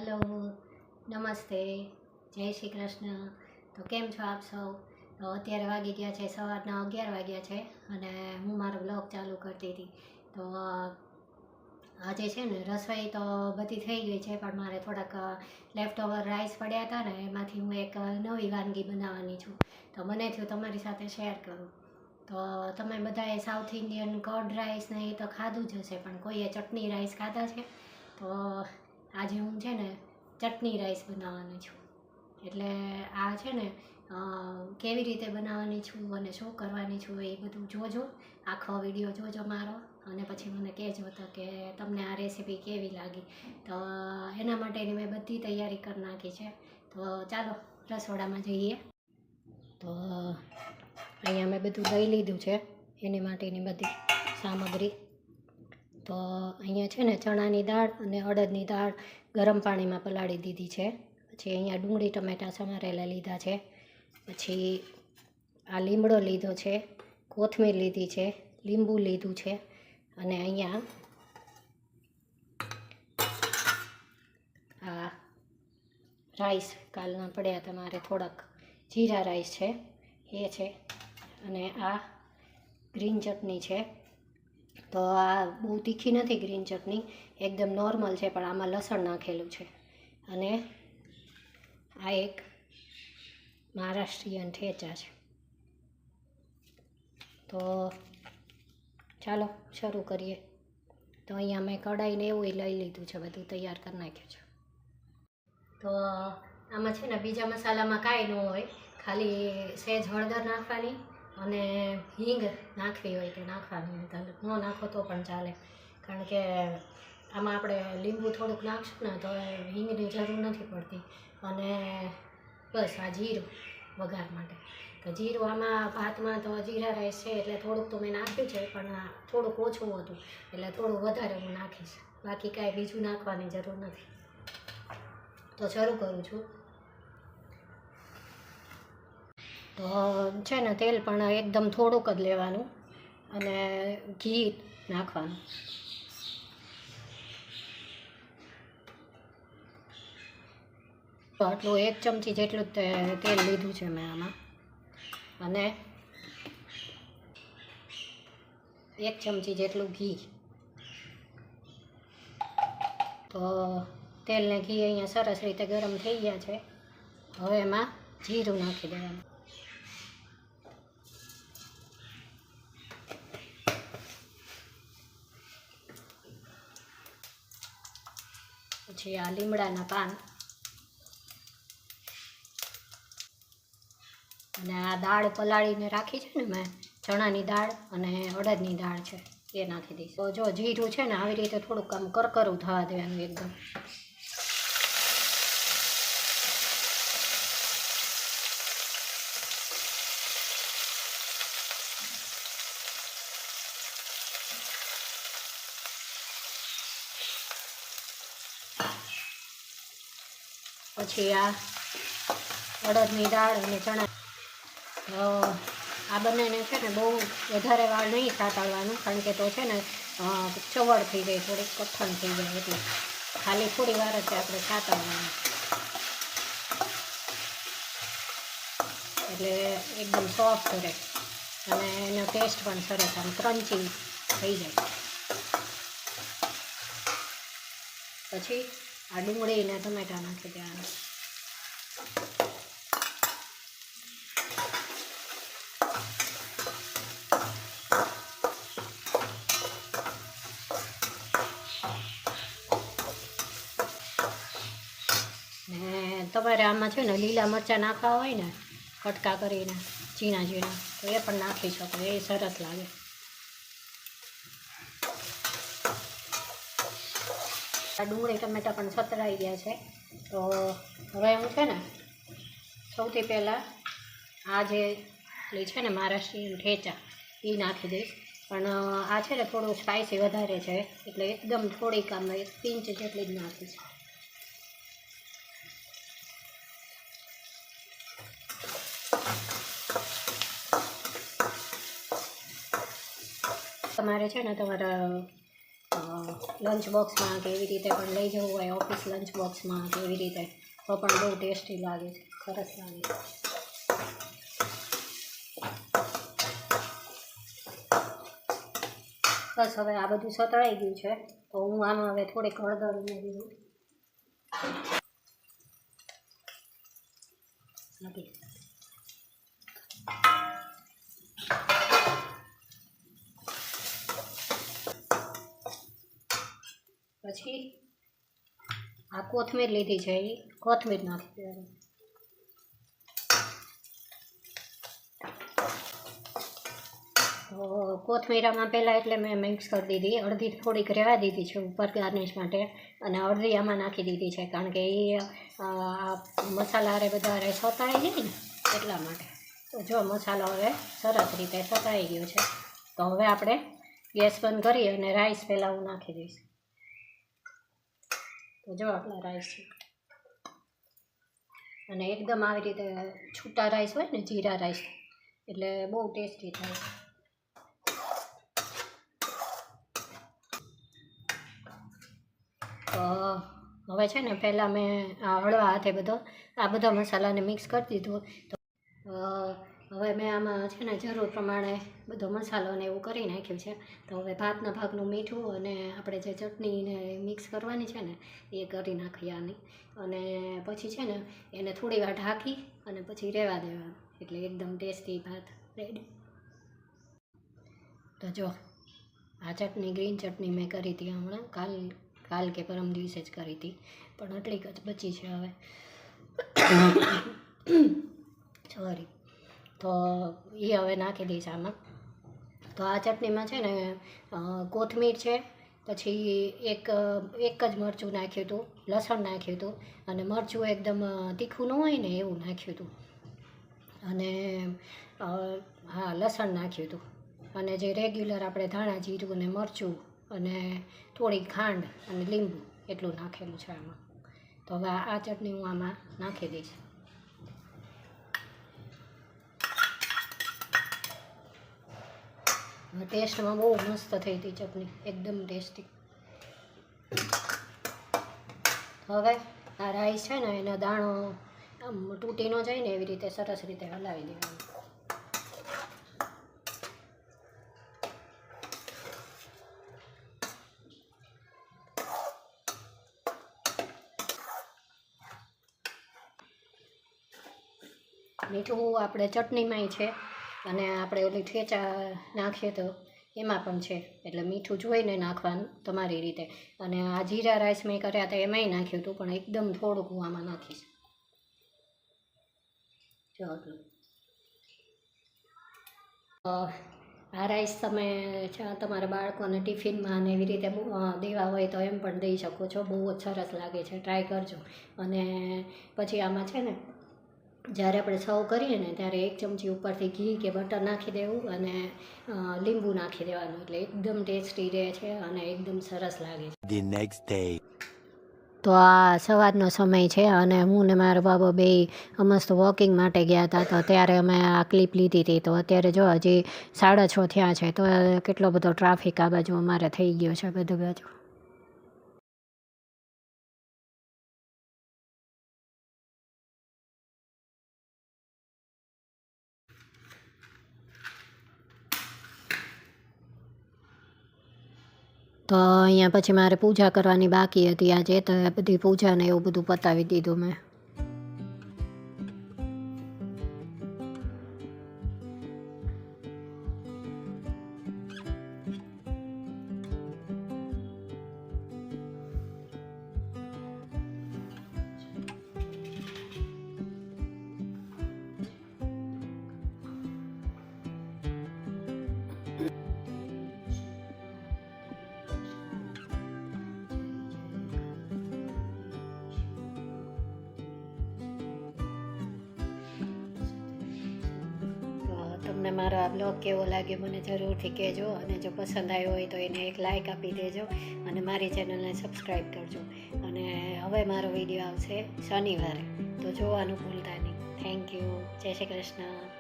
Hello, નમસ્તે, જય શ્રી કૃષ્ણ. તો કેમ છો આપ સૌ? તો અત્યારે વાગી ગયા છે સવારના 11 વાગ્યા છે અને હું મારો બ્લોગ ચાલુ કરતી હતી. તો આજે છે ને રસોઈ તો બધી થઈ ગઈ છે, પણ મારે થોડાક લેફ્ટ ઓવર રાઈસ પડ્યા હતા ને, એમાંથી હું એક નવી વાનગી બનાવવાની છું. તો મને થયું તમારી સાથે શેર કરું. તો તમે બધાએ સાઉથ ઇન્ડિયન કર્ડ રાઈસ ને એ તો ખાધું જ હશે, પણ કોઈએ ચટણી રાઈસ ખાધા છે? તો આજે હું છે ને ચટણી રાઈસ બનાવવાની છું. એટલે આ છે ને કેવી રીતે બનાવવાની છું અને શું કરવાની છું એ બધું જોજો, આખો વિડીયો જોજો મારો, અને પછી મને કહેજો તો કે તમને આ રેસીપી કેવી લાગી. તો એના માટેની મેં બધી તૈયારી કરી નાખી છે. તો ચાલો રસોડામાં જઈએ. તો અહીંયા મેં બધું લઈ લીધું છે એની માટેની બધી સામગ્રી. તો અહીંયા છે ને ચણાની દાળ અને અડદની દાળ ગરમ પાણીમાં પલાળી દીધી છે. પછી અહીંયા ડુંગળી ટમેટાં સમારેલા લીધા છે. પછી આ લીમડો લીધો છે, કોથમીર લીધી છે, લીંબુ લીધું છે, અને અહીંયા આ રાઈસ કાલના પડ્યા તમારે થોડાક જીરા રાઈસ છે એ છે, અને આ ગ્રીન ચટણી છે. તો આ બહુ તીખી નથી ગ્રીન ચટણી, એકદમ નોર્મલ છે, પણ આમાં લસણ નાખેલું છે. અને આ એક મહારાષ્ટ્રીયન ઠેચા છે. તો ચાલો શરૂ કરીએ. તો અહીંયા મેં કઢાઈને એવું લઈ લીધું છે, બધું તૈયાર કરી નાખ્યું છે. તો આમાં છે ને બીજા મસાલામાં કાંઈ ન હોય, ખાલી સહેજ હળદર નાખવાની અને હિંગ નાખવી હોય તો નાખવાની, ન નાખો તો પણ ચાલે, કારણ કે આમાં આપણે લીંબુ થોડુંક નાખશું ને તો હિંગની જરૂર નથી પડતી. અને બસ આ જીરું વઘાર માટે. તો જીરું આમાં ભાતમાં તો જીરા રાઈસ છે એટલે થોડુંક તો મેં નાખ્યું છે, પણ થોડુંક ઓછું હતું એટલે થોડું વધારે હું નાખીશ. બાકી કાંઈ બીજું નાખવાની જરૂર નથી. તો શરૂ કરું છું. તો છે ને તેલ પણ એકદમ થોડુંક જ લેવાનું અને ઘી નાખવાનું. તો આટલું 1 ચમચી જેટલું તેલ લીધું છે મેં આમાં, અને 1 ચમચી જેટલું ઘી. તો તેલ ને ઘી અહીંયા સરસ રીતે ગરમ થઈ ગયા છે. હવે એમાં જીરું નાખી દેવાનું. પછી આ લીમડાના પાન, અને આ દાળ પલાળીને રાખી છે ને મેં, ચણાની દાળ અને અડદની દાળ છે એ નાખી દઈશ. તો જો જીરું છે ને આવી રીતે થોડુંક આમ કરકરું થવા દેવાનું એકદમ. પછી આ અડદની દાળ અને ચણા, તો આ બંનેને છે ને બહુ વધારે વાર નહીં સાતળવાનું, કારણ કે તો છે ને ચવડ થઈ જાય, થોડીક કઠણ થઈ જાય, એટલે ખાલી થોડી વાર જ આપણે સાતળવાનું, એટલે એકદમ સોફ્ટ રહે અને એનો ટેસ્ટ પણ સરસ આમ ક્રન્ચી થઈ જાય. પછી આ ડુંગળી અને ટમેટાં નાખી દેવાના. ને તમારે આમાં છે ને લીલા મરચાં નાખવા હોય ને કટકા કરીને ઝીણા ઝીણા, તો એ પણ નાખી શકો, એ સરસ લાગે. આ ડુંગળી ટમેટાં પણ સતરાઈ ગયા છે. તો હવે હું છે ને સૌથી પહેલાં આ જે છે ને મહારાષ્ટ્રીયન ઠેચા એ નાખી દઈશ. પણ આ છે ને થોડું સ્પાઇસી વધારે છે, એટલે એકદમ થોડીક આમ 1 પિંચ જેટલી જ નાખીશ. તમારે છે ને તમારા લંચ બોક્સમાં કે એવી રીતે પણ લઈ જવું હોય, ઓફિસ લંચ બોક્સમાં કે એવી રીતે, તો પણ બહુ ટેસ્ટી લાગે છે, સરસ લાગે છે. બસ હવે આ બધું સતળાઈ ગયું છે, તો હું આમાં હવે થોડીક હળદર ઉમેરી દઉં. પછી આ કોથમીર લીધી છે, એ કોથમીર નાખી દેવાની. તો કોથમીરામાં પહેલાં એટલે મેં મિક્સ કરી દીધી, અડધી થોડીક રહેવા દીધી છે ઉપર ગાર્નિશ માટે, અને અડધી આમાં નાખી દીધી છે, કારણ કે એ આ મસાલા હારે બધા હારે સતાઈ જાય ને એટલા માટે. તો જો મસાલો હવે સરસ રીતે સતાઈ ગયો છે, તો હવે આપણે ગેસ બંધ કરી અને રાઈસ પહેલાં હું નાખી દઈશ. તો જો આટલા રાઈસ છે, અને એકદમ આવી રીતે છૂટા રાઈસ હોય ને, જીરા રાઈસ, એટલે બહુ ટેસ્ટી થાય. તો હવે છે ને પહેલાં મેં હળવા હાથે આ બધા મસાલાને મિક્સ કરી દીધું. તો હવે મેં આમાં છે ને જરૂર પ્રમાણે બધો મસાલો ને એવું કરી નાખ્યું છે. તો હવે ભાતના ભાગનું મીઠું અને આપણે જે ચટણીને મિક્સ કરવાની છે ને એ કરી નાખીએ આની, અને પછી છે ને એને થોડી વાર ઢાંકી અને પછી રહેવા દેવાનું, એટલે એકદમ ટેસ્ટી ભાત રેડી. તો જો આ ચટણી ગ્રીન ચટણી મેં કરી હતી હમણાં, કાલ કે પરમ દિવસે જ કરી હતી, પણ આટલીક જ બચી છે હવે. સોરી. તો એ હવે નાખી દઈશ આમાં. તો આ ચટણીમાં છે ને કોથમીર છે, પછી એક જ મરચું નાખ્યું હતું, લસણ નાખ્યું હતું, અને મરચું એકદમ તીખું ન હોય ને એવું નાખ્યું હતું, અને હા લસણ નાખ્યું હતું, અને જે રેગ્યુલર આપણે ધાણા જીરું અને મરચું અને થોડી ખાંડ અને લીંબુ એટલું નાખેલું છે આમાં. તો હવે આ ચટણી હું આમાં નાખી દઈશ. ટેસ્ટમાં બહુ મસ્ત થઈ હતી ચટણી, એકદમ ટેસ્ટી. હવે આ રાઈસ છે ને એનો દાણો આમ તૂટી ન જાય ને એવી રીતે સરસ રીતે હલાવી દેવાનું. મીઠું આપણે ચટણીમાંય છે, અને આપણે ઓલી ઠેચા નાખીએ તો એમાં પણ છે, એટલે મીઠું જોઈને નાખવાનું તમારી રીતે. અને આ જીરા રાઈસ મેં કર્યા હતા એમાંય નાખ્યું હતું, પણ એકદમ થોડુંક હું આમાં નાખીશ. જો આ રાઈસ તમે તમારા બાળકોને ટિફિનમાં ને એવી રીતે દેવા હોય તો એમ પણ દઈ શકો છો, બહુ જ સરસ લાગે છે, ટ્રાય કરજો. અને પછી આમાં છે ને જ્યારે આપણે સર્વ કરીએ ને ત્યારે એક ચમચી ઉપરથી ઘી કે બટર નાખી દેવું, અને લીંબુ નાખી દેવાનું, એટલે એકદમ ટેસ્ટી રહે છે અને એકદમ સરસ લાગે છે. The next day. તો આ સવારનો સમય છે, અને હું ને મારો બાબો બે મસ્ત વોકિંગ માટે ગયા હતા, તો ત્યારે અમે આ ક્લિપ લીધી હતી. તો અત્યારે જો હજી 6:30 થયા છે, તો કેટલો બધો ટ્રાફિક આ બાજુ અમારે થઈ ગયો છે બધું બાજુ. તો અહીંયા પછી મારે પૂજા કરવાની બાકી હતી આજે, તો બધી પૂજા ને એવું બધું પતાવી દીધું મેં. તમને મારો આ બ્લોગ કેવો લાગ્યો મને જરૂરથી કહેજો, અને જો પસંદ આવ્યો હોય તો એને એક લાઇક આપી દેજો, અને મારી ચેનલને સબસ્ક્રાઈબ કરજો. અને હવે મારો વિડીયો આવશે શનિવારે, તો જોવાનું ભૂલતા નહીં. Thank you. જય શ્રી કૃષ્ણ.